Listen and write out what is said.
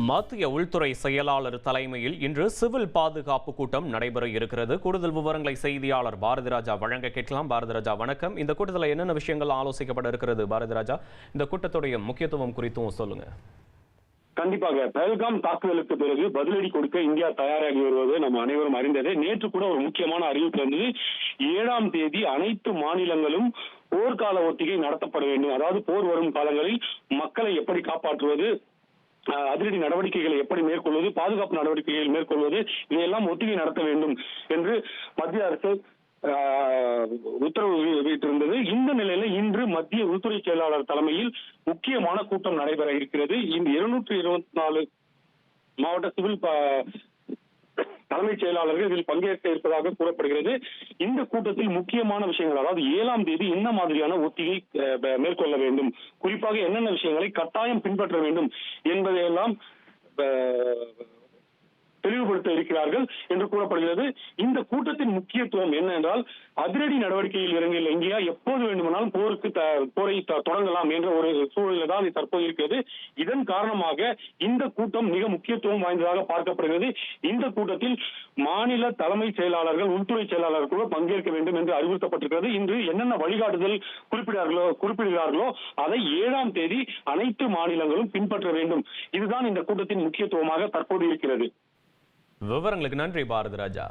மத்திய உள்துறை செயலாளர் தலைமையில் இன்று சிவில் பாதுகாப்பு கூட்டம் நடைபெற இருக்கிறது. கூடுதல் விவரங்களை செய்தியாளர் பாரதிராஜா வழங்க கேட்கலாம். பாரதிராஜா வணக்கம். இந்த கூட்டத்தில் என்னென்ன விஷயங்கள் ஆலோசிக்கப்பட இருக்கிறது? பாரதிராஜா, இந்த கூட்டத்துடைய முக்கியத்துவம் குறித்தும் சொல்லுங்க. கண்டிப்பாக பஹல்காம் தாக்குதலுக்கு பிறகு பதிலடி கொடுக்க இந்தியா தயாராகி வருவது நம்ம அனைவரும் அறிந்ததே. நேற்று கூட ஒரு முக்கியமான அறிவிப்பு இருந்தது. 7ஆம் தேதி அனைத்து மாநிலங்களும் போர்க்கால ஒத்திகை நடத்தப்பட வேண்டும். அதாவது போர் வரும் காலங்களில் மக்களை எப்படி காப்பாற்றுவது, அதிரடி நடவடிக்கைகளை எப்படி மேற்கொள்வது, பாதுகாப்பு நடவடிக்கைகள் மேற்கொள்வது, இதையெல்லாம் ஒத்திகை நடத்த வேண்டும் என்று மத்திய அரசு உத்தரவு வெளியிட்டிருந்தது. இந்த நிலையில இன்று மத்திய உள்துறை செயலாளர் தலைமையில் முக்கியமான கூட்டம் நடைபெற இருக்கிறது. இந்த 224 மாவட்ட சிவில் தலைமைச் செயலாளர்கள் இதில் பங்கேற்க இருப்பதாக கூறப்படுகிறது. இந்த கூட்டத்தில் முக்கியமான விஷயங்கள், அதாவது 7ஆம் தேதி என்ன மாதிரியான ஒத்திகை மேற்கொள்ள வேண்டும், குறிப்பாக என்னென்ன விஷயங்களை கட்டாயம் பின்பற்ற வேண்டும் என்பதையெல்லாம் தெளிவுபடுத்த இருக்கிறார்கள் என்று கூறப்படுகிறது. இந்த கூட்டத்தின் முக்கியத்துவம் என்ன என்றால், அதிரடி நடவடிக்கையில் இறங்கிய இந்தியா எப்போது வேண்டுமானாலும் போரை தொடங்கலாம் என்ற ஒரு சூழலில் தான் தற்போது இருக்கிறது. இதன் காரணமாக இந்த கூட்டம் மிக முக்கியத்துவம் வாய்ந்ததாக பார்க்கப்படுகிறது. இந்த கூட்டத்தில் மாநில தலைமை செயலாளர்கள், உள்துறை செயலாளர்கள் கூட பங்கேற்க வேண்டும் என்று அறிவுறுத்தப்பட்டிருக்கிறது. இன்று என்னென்ன வழிகாட்டுதல் குறிப்பிடுகிறார்களோ அதை 7ஆம் தேதி அனைத்து மாநிலங்களும் பின்பற்ற வேண்டும். இதுதான் இந்த கூட்டத்தின் முக்கியத்துவமாக தற்போது இருக்கிறது. விவரங்களுக்கு நன்றி பாரதிராஜா.